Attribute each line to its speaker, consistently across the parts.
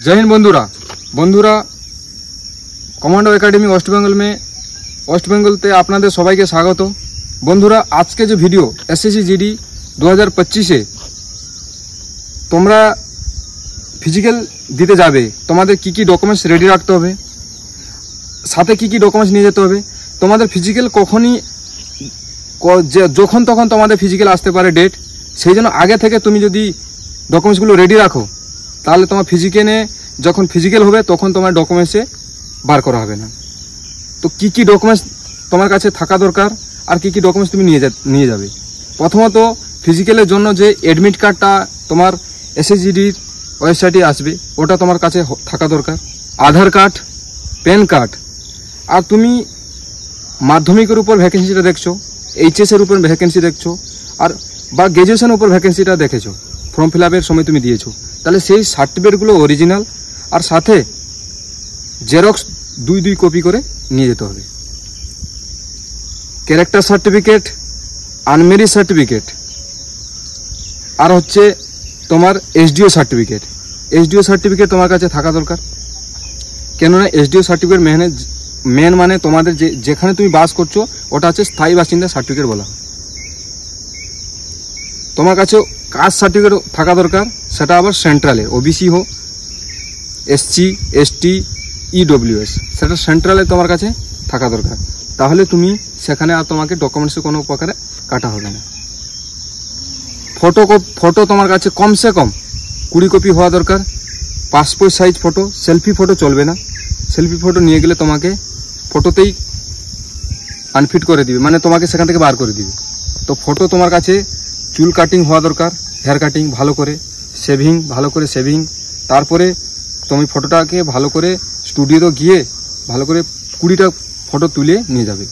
Speaker 1: जय हिंद बंधुरा commando academy waste Bengal ते आपनादेर सबाइके स्वागत। बंधुरा आज के जो भिडियो एसएससी जीडी 2025 तोमरा फिजिकल दीते जाबे तोमादेर की डकुमेंट्स रेडी रखते होबे, साथे की डकुमेंट्स निये जेते होबे। तोमादेर फिजिकल कखोनी जखन तखन तोमादेर फिजिकल आसते पारे डेट, सेई जोन्नो आगे थेके तुमी जोदि डकुमेंट्सगुलो रेडी राखो ताहले तोमार फिजिकेले जखन फिजिकल होबे तखन तोमार डकुमेंट्से बार करा होबे ना। तो की डकुमेंट्स तोमार काछे थाका दरकार और की डकुमेंट्स तुमी निये जाबे। प्रथमत फिजिकेलेर जोन्नो जे एडमिट कार्डटा तोमार एसएसजीडिर वेबसाइटे आसबे ओटा तोमार काछे थाका दरकार, आधार कार्ड, पैन कार्ड। और तुमी माध्यमिकेर उपर भैकेंसिटा देखछो, এইচএস এর উপর ভ্যাকেন্সি দেখছো আর বা গ্র্যাজুয়েশনের উপর ভ্যাকেন্সিটা দেখেছো, ফর্ম ফিল আপের সময় তুমি দিয়েছো, তাহলে সেই সার্টিফিকেটগুলো অরিজিনাল আর সাথে জেরক্স দুই কপি করে নিয়ে যেতে হবে। ক্যারেক্টার সার্টিফিকেট, আনমেরিট সার্টিফিকেট আর হচ্ছে তোমার এসডিও সার্টিফিকেট। এসডিও সার্টিফিকেট তোমার কাছে থাকা দরকার, কেননা এসডিও সার্টিফিকেট মেন মানে তোমাদের যেখানে তুমি বাস করছো ওটা হচ্ছে স্থায়ী বাসিন্দা সার্টিফিকেট বলা হয়। তোমার কাছে কাস্ট সার্টিফিকেট থাকা দরকার, সেটা আবার সেন্ট্রালের, ওবিসি হোক, এসসি, এসটি, ইডব্লিউএস, সেটা সেন্ট্রালে তোমার কাছে থাকা দরকার। তাহলে তুমি সেখানে আর তোমাকে ডকুমেন্টসে কোনো প্রকারে কাটা হবে না। ফটো তোমার কাছে কমসে কম 20 কপি হওয়া দরকার। Passport size photo, selfie photo চলবে না। সেলফি ফটো নিয়ে গেলে তোমাকে ফটোতেই আনফিট করে দিবে, মানে তোমাকে সেখান থেকে বার করে দিবে। তো ফটো তোমার কাছে চুল কাটিং হওয়া দরকার, হেয়ার কাটিং ভালো করে, সেভিং, তারপরে তুমি ফটোটাকে ভালো করে স্টুডিওতে গিয়ে ভালো করে 20টা ফটো তুলে নিয়ে যাবে।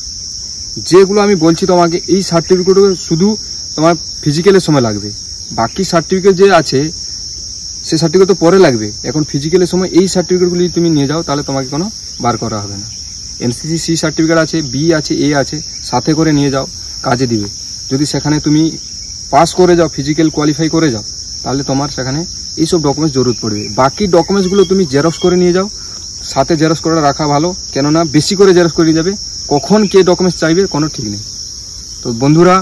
Speaker 1: যেগুলো আমি বলছি তোমাকে, এই সার্টিফিকেটগুলো শুধু তোমার ফিজিক্যালের সময় লাগবে, বাকি সার্টিফিকেট যে আছে সে সার্টিফিকেট তো পরে লাগবে। এখন ফিজিক্যালের সময় এই সার্টিফিকেটগুলি তুমি নিয়ে যাও, তাহলে তোমাকে কোনো বার করা হবে না। এনসিসি সি সার্টিফিকেট আছে, বি আছে, এ আছে, সাথে করে নিয়ে যাও, কাজে দিবে। যদি সেখানে তুমি পাস করে যাও, ফিজিক্যাল কোয়ালিফাই করে যাও, তাহলে তোমার সেখানে এইসব ডকুমেন্টস জরুরত পড়বে। বাকি ডকুমেন্টসগুলো তুমি জেরক্স করে নিয়ে যাও, সাথে জেরক্স করে রাখা ভালো, কেননা বেশি করে জেরক্স করে নিয়ে যাবে, কখন কে ডকুমেন্টস চাইবে কোনো ঠিক নেই। তো বন্ধুরা,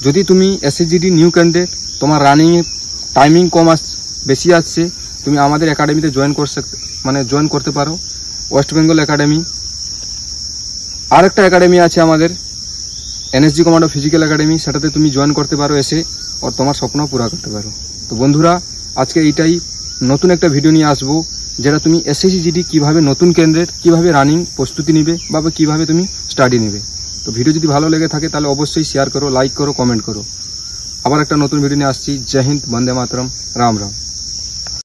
Speaker 1: যদি তুমি এসএসজিডি নিউ ক্যান্ডিডেট, তোমার রানিং টাইমিং কম বেশি আসছে, তুমি আমাদের একাডেমিতে জয়েন করতে পারো। ওয়েস্ট বেঙ্গল একাডেমি, আরেকটা একাডেমি আছে আমাদের এনএসজি কমান্ডো ফিজিক্যাল একাডেমি, সেটাতে তুমি জয়েন করতে পারো এসে, আর তোমার স্বপ্ন পুরো করতে পারো। তো বন্ধুরা, আজকে এইটাই নতুন একটা ভিডিও নিয়ে আসবো, যেটা তুমি এসএসসি জিডি কীভাবে নতুন ক্যান্ডিডেট কীভাবে রানিং প্রস্তুতি নেবে বা কীভাবে তুমি স্টাডি নেবে। তো ভিডিও যদি ভালো লেগে থাকে তাহলে অবশ্যই শেয়ার করো, লাইক করো, কমেন্ট করো। আবার একটা নতুন ভিডিও নিয়ে আসছি। জয় হিন্দ, বন্দে মাতরম, রাম রাম।